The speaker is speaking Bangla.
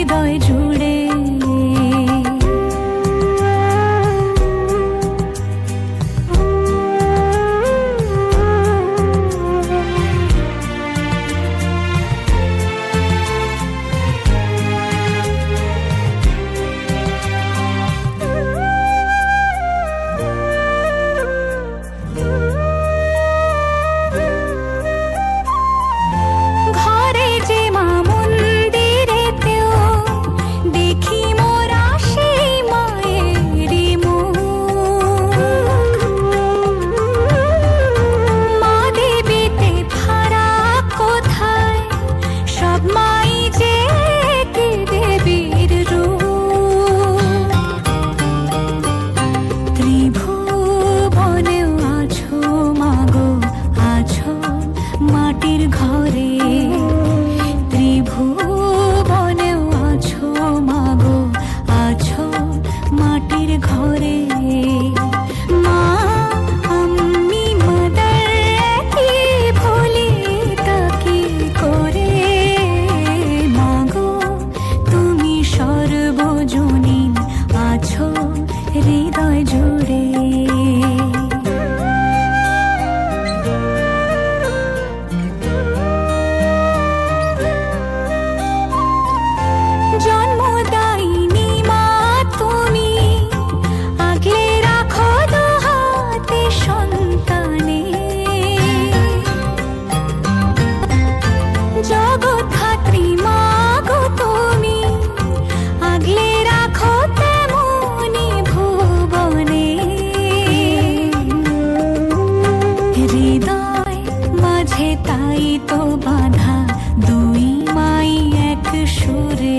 হৃদয় জুড়ে। মাটির ঘরে ত্রিভুবনেও আছো মাগো, আছো মাটির ঘরে। মা আমি মাদার কি ভুলি তাকি করে, মাগো তুমি সর্বজনীন আছো হৃদয় জুড়ে। জন্মদায়িনী মা তুমি, আগলে রাখো দুহাতে সন্তানে। জগৎধাত্রী মা গো তুমি, আগলে রাখো তেমনি ভুবনে। হৃদয় মাঝে তাই তো বাঁধা, দুই মাই এক সুরে।